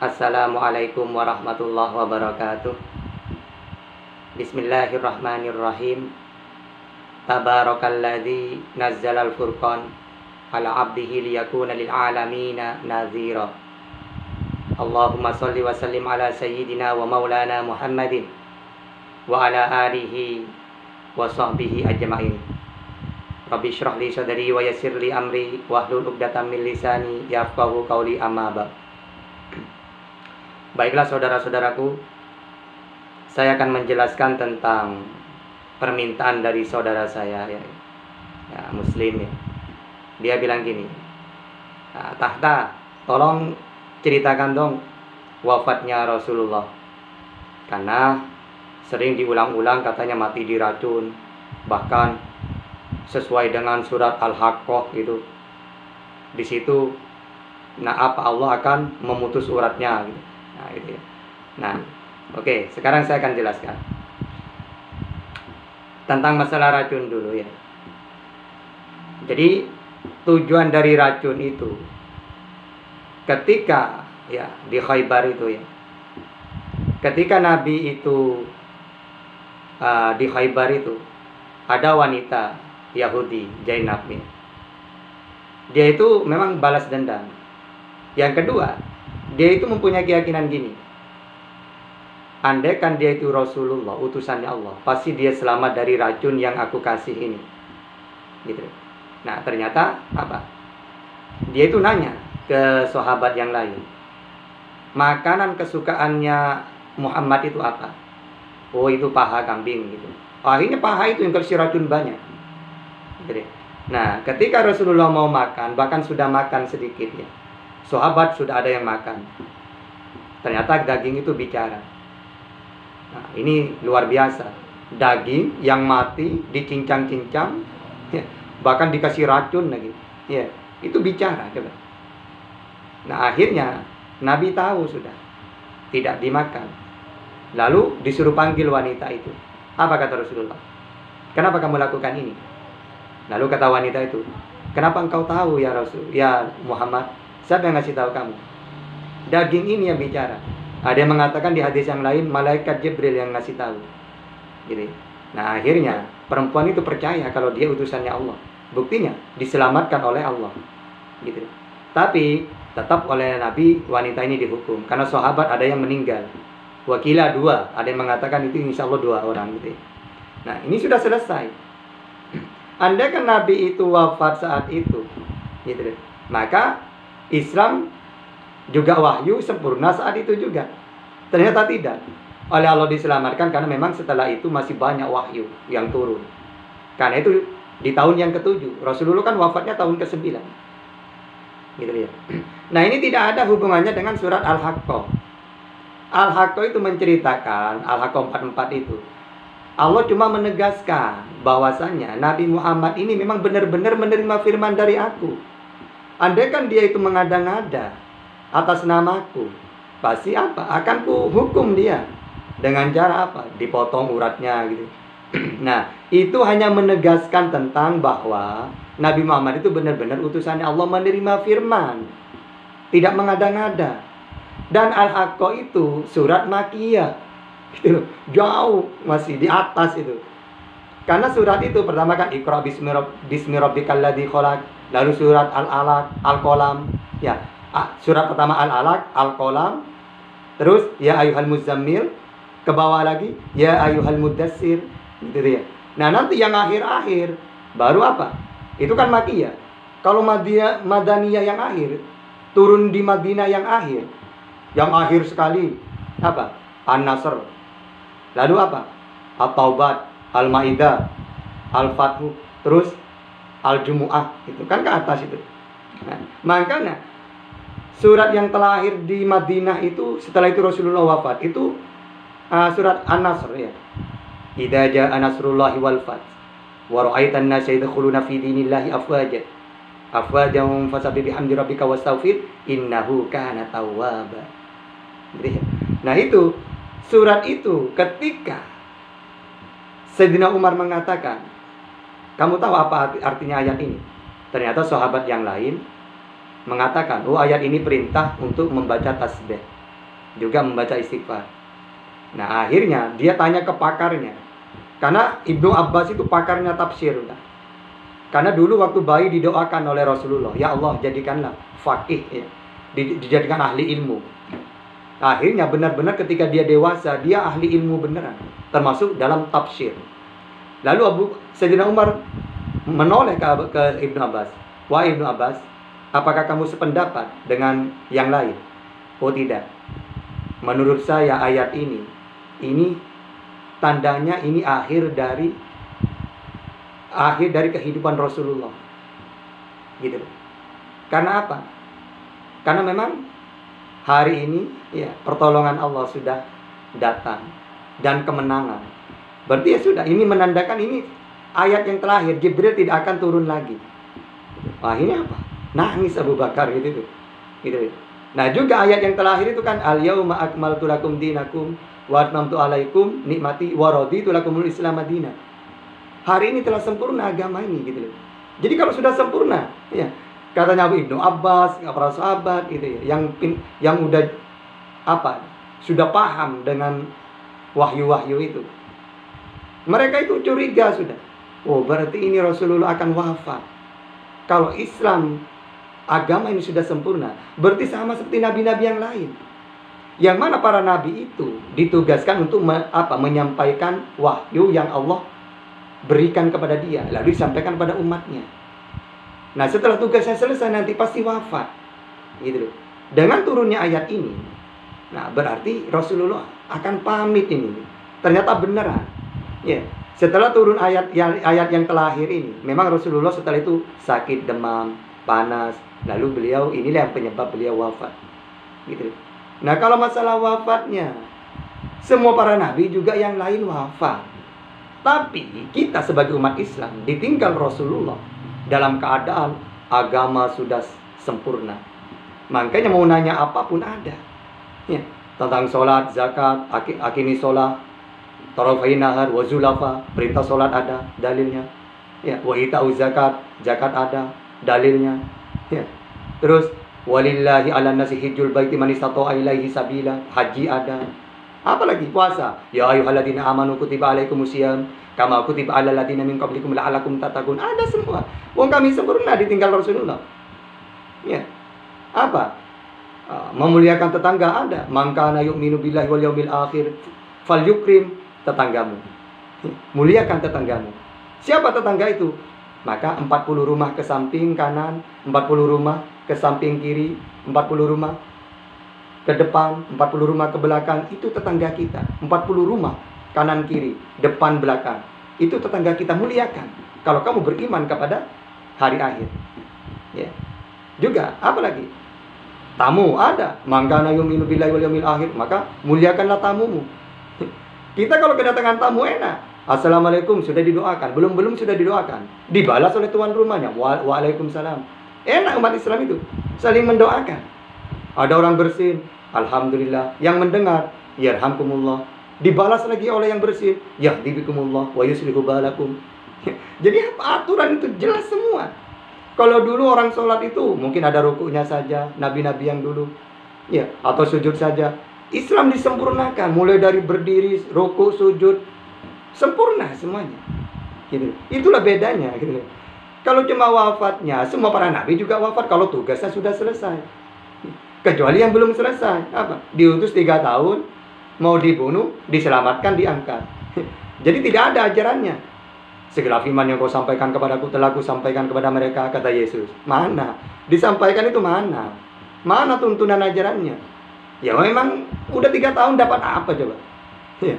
Assalamualaikum warahmatullahi wabarakatuh. Bismillahirrahmanirrahim. Tabarakalladzi nazzalal furqan ala 'abdihi liyakuna lil 'alamina nadhira. Allahumma shalli wa sallim ala sayyidina wa maulana Muhammadin wa ala alihi wa sahbihi ajma'in. Rabbi shrah li sadri wa yassir li amri wahlul 'uqdatam min lisani yafqahu qawli, amma ba'd. Baiklah saudara-saudaraku, saya akan menjelaskan tentang permintaan dari saudara saya ya muslim ya. Dia bilang gini, Tahta, tolong ceritakan dong wafatnya Rasulullah, karena sering diulang-ulang katanya mati diracun, bahkan sesuai dengan surat Al-Haqqah gitu. Di situ apa Allah akan memutus uratnya gitu. Nah, itu ya. Nah, oke, sekarang saya akan jelaskan tentang masalah racun dulu ya. Jadi tujuan dari racun itu ketika ya di Khaybar itu ya. Ketika Nabi itu di Khaybar itu ada wanita Yahudi, Zainab ya. Dia itu memang balas dendam. Yang kedua, dia itu mempunyai keyakinan gini, andaikan dia itu Rasulullah, utusannya Allah, pasti dia selamat dari racun yang aku kasih ini gitu. Nah ternyata apa? Dia itu nanya ke sahabat yang lain, makanan kesukaannya Muhammad itu apa? Oh, itu paha kambing gitu. Akhirnya paha itu yang terisi racun banyak gitu. Nah ketika Rasulullah mau makan, bahkan sudah makan sedikit ya, sahabat sudah ada yang makan, ternyata daging itu bicara. Nah, ini luar biasa. Daging yang mati dicincang-cincang, ya, bahkan dikasih racun lagi. Ya, itu bicara coba. Nah, akhirnya Nabi tahu sudah tidak dimakan. Lalu disuruh panggil wanita itu. Apa kata Rasulullah? Kenapa kamu lakukan ini? Lalu kata wanita itu, kenapa engkau tahu ya Rasul, ya Muhammad? Siapa yang ngasih tahu kamu? Daging ini yang bicara. Ada yang mengatakan di hadis yang lain, malaikat Jibril yang ngasih tahu. Gitu. Nah akhirnya perempuan itu percaya kalau dia utusannya Allah. Buktinya diselamatkan oleh Allah. Gitu. Tapi tetap oleh Nabi wanita ini dihukum karena sahabat ada yang meninggal. Wakilah 2, ada yang mengatakan itu insya Allah 2 orang. Gitu. Nah ini sudah selesai. Andaikan Nabi itu wafat saat itu, gitu. Maka Islam juga wahyu sempurna saat itu juga. Ternyata tidak. Oleh Allah diselamatkan karena memang setelah itu masih banyak wahyu yang turun. Karena itu di tahun yang ke-7, Rasulullah kan wafatnya tahun ke-9. Gitu ya. Nah, ini tidak ada hubungannya dengan surat Al-Haqqah. Al-Haqqah itu menceritakan, Al-Haqqah 44 itu, Allah cuma menegaskan bahwasannya Nabi Muhammad ini memang benar-benar menerima firman dari aku. Andaikan dia itu mengada-ngada atas namaku, pasti apa? Akan ku hukum dia. Dengan cara apa? Dipotong uratnya gitu. Nah, itu hanya menegaskan tentang bahwa Nabi Muhammad itu benar-benar utusannya Allah, menerima firman, tidak mengada-ngada. Dan Al-Haqqah itu surat Makkiyah. Gitu. Jauh masih di atas itu. Karena surat itu pertama kan Iqra bismi rabbikal ladzi khalaq. Lalu surat Al-Alaq, Al-Qalam. Ya, surat pertama Al-Alaq, Al-Qalam. Terus ya ayyuhal muzammil, ke bawah lagi ya ayyuhal mudassir, gitu ya. Nah, nanti yang akhir-akhir baru apa? Itu kan Makkiyah. Kalau Madaniyah yang akhir, turun di Madinah yang akhir. Yang akhir sekali apa? An-Nasr. Lalu apa? At-Taubat, Al-Maidah, Al-Fathu, terus Al-Jumu'ah, itu kan ke atas itu. Nah, makanya surat yang terakhir di Madinah itu setelah itu Rasulullah wafat itu surat An-Nasr ya. Idza jaa nasrullahi wal fath wa ra'aitan nasa yadkhuluna fi dinillahi afwaja. Afwajan fasabbih bihamdi rabbika wastaghfir innahu kana tawwaba. Nah, itu surat itu ketika Sayyidina Umar mengatakan, kamu tahu apa artinya ayat ini? Ternyata sahabat yang lain mengatakan, oh ayat ini perintah untuk membaca tasbih. juga membaca istighfar. Nah, akhirnya dia tanya ke pakarnya. Karena Ibnu Abbas itu pakarnya tafsir. Karena dulu waktu bayi didoakan oleh Rasulullah, ya Allah jadikanlah faqih, ya. Dijadikan ahli ilmu. Akhirnya benar-benar ketika dia dewasa, dia ahli ilmu beneran, termasuk dalam tafsir. Lalu Sayyidina Umar menoleh ke Ibnu Abbas. Wah Ibnu Abbas, apakah kamu sependapat dengan yang lain? Oh tidak. Menurut saya ayat ini tandanya ini akhir dari kehidupan Rasulullah. Gitu. Karena apa? Karena memang hari ini ya pertolongan Allah sudah datang dan kemenangan. Berarti ya sudah, ini menandakan ini ayat yang terakhir, Jibril tidak akan turun lagi. Wah, ini apa? Nangis Abu Bakar gitu. Nah, juga ayat yang terakhir itu kan al-yauma akmaltu lakum dinakum wa atmamtu alaikum nikmati wa raditu lakumul Islam madinah. Hari ini telah sempurna agama ini gitu loh. Jadi kalau sudah sempurna, ya katanya Ibnu Abbas, para sahabat gitu ya, yang udah sudah paham dengan wahyu-wahyu itu. Mereka itu curiga sudah. Oh, berarti ini Rasulullah akan wafat. Kalau Islam agama ini sudah sempurna, berarti sama seperti nabi-nabi yang lain. Yang mana para nabi itu ditugaskan untuk menyampaikan wahyu yang Allah berikan kepada dia, lalu disampaikan pada umatnya. Nah, setelah tugasnya selesai nanti pasti wafat. Gitu loh. Dengan turunnya ayat ini, nah berarti Rasulullah akan pamit ini. Ternyata beneran. Ya, setelah turun ayat yang terakhir ini, memang Rasulullah setelah itu sakit, demam, panas, lalu beliau inilah yang penyebab beliau wafat. Gitu. Nah, kalau masalah wafatnya, semua para nabi juga yang lain wafat. Tapi kita sebagai umat Islam ditinggal Rasulullah dalam keadaan agama sudah sempurna. Makanya mau nanya apapun ada. Ya, tentang sholat, zakat, akini sholat, tarafai nahar, wazulafa, perintah sholat ada dalilnya. Ya, wa ita'u zakat ada dalilnya. Ya. Terus walillahi 'alan nasi hijjul baiti man istata'a ilaihi sabila, haji ada. Apalagi puasa. Ya ayyuhalladzina amanu kutiba alaikumusiyam kama kutiba alal ladzina min qablikum la'allakum tattaqun. Ada semua. Wong kami sempurna ditinggal Rasulullah. Ya. Apa? Memuliakan tetangga ada. Man kana yu'minu billahi wal yaumil akhir falyukrim tetanggamu. Muliakan tetanggamu. Siapa tetangga itu? Maka 40 rumah ke samping kanan, 40 rumah ke samping kiri, 40 rumah ke depan, 40 rumah ke belakang. Itu tetangga kita. 40 rumah kanan kiri, depan belakang. Itu tetangga kita, muliakan. Kalau kamu beriman kepada hari akhir. Ya. Juga apa lagi? Tamu ada. Mangkana yu'minu billahi wal yaumil akhir, maka muliakanlah tamumu. Kita kalau kedatangan tamu enak. Assalamualaikum sudah didoakan, belum sudah didoakan. Dibalas oleh tuan rumahnya. Waalaikumsalam. Enak umat Islam itu saling mendoakan. Ada orang bersin, alhamdulillah. Yang mendengar, yarhamkumullah. Dibalas lagi oleh yang bersin, yahdibikumullah wa yuslihu balakum. Jadi aturan itu jelas semua. Kalau dulu orang sholat itu mungkin ada rukuknya saja, nabi-nabi yang dulu, ya, atau sujud saja. Islam disempurnakan, mulai dari berdiri, rukuk, sujud, sempurna semuanya. Gitu. Itulah bedanya. Gitu. Kalau cuma wafatnya, semua para nabi juga wafat kalau tugasnya sudah selesai. Kecuali yang belum selesai, apa? Diutus 3 tahun, mau dibunuh, diselamatkan, diangkat. Jadi tidak ada ajarannya. Segala firman yang kau sampaikan kepadaku telah ku sampaikan kepada mereka, kata Yesus. Mana? Disampaikan itu mana? Mana tuntunan ajarannya? Ya memang udah 3 tahun dapat apa coba? Ya.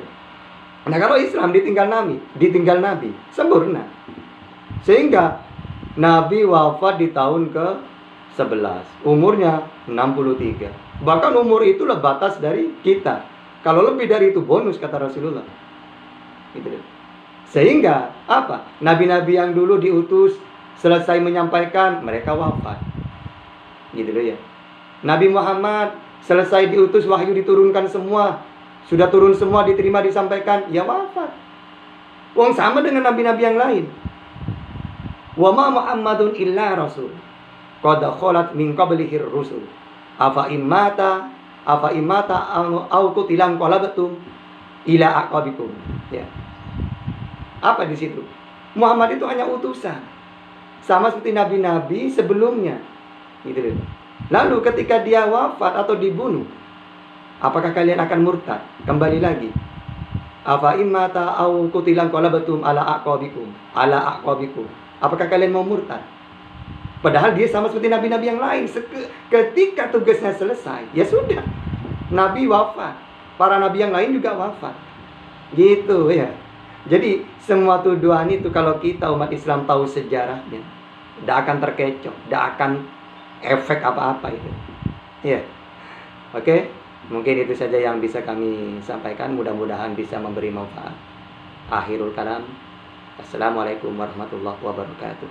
Nah kalau Islam ditinggal Nabi, sempurna. Sehingga Nabi wafat di tahun ke-11, umurnya 63. Bahkan umur itulah batas dari kita. Kalau lebih dari itu bonus, kata Rasulullah. Gitu. Sehingga apa? Nabi-nabi yang dulu diutus selesai menyampaikan, mereka wafat. Gitu loh ya. Nabi Muhammad selesai diutus, wahyu diturunkan semua, sudah turun semua, diterima, disampaikan, ya wafat. Wong sama dengan nabi-nabi yang lain. Wa ma Muhammadun illa rasul qad khalat min qablihi rusul afa in mata Afa imata au qutilan qalabtum ila aqabikum. Ya. Apa di situ? Muhammad itu hanya utusan. Sama seperti nabi-nabi sebelumnya. Gitu loh. Lalu ketika dia wafat atau dibunuh, apakah kalian akan murtad? Kembali lagi. Afa imata au qutilan qalabtum ala aqabikum. Ala aqabikum. Apakah kalian mau murtad? Padahal dia sama seperti nabi-nabi yang lain. Ketika tugasnya selesai, ya sudah. Nabi wafat. Para nabi yang lain juga wafat. Gitu ya. Jadi semua tuduhan itu kalau kita umat Islam tahu sejarahnya, tidak akan terkecoh, tidak akan efek apa-apa itu. Ya. Oke. Mungkin itu saja yang bisa kami sampaikan. Mudah-mudahan bisa memberi manfaat. Akhirul kalam. Assalamualaikum warahmatullahi wabarakatuh.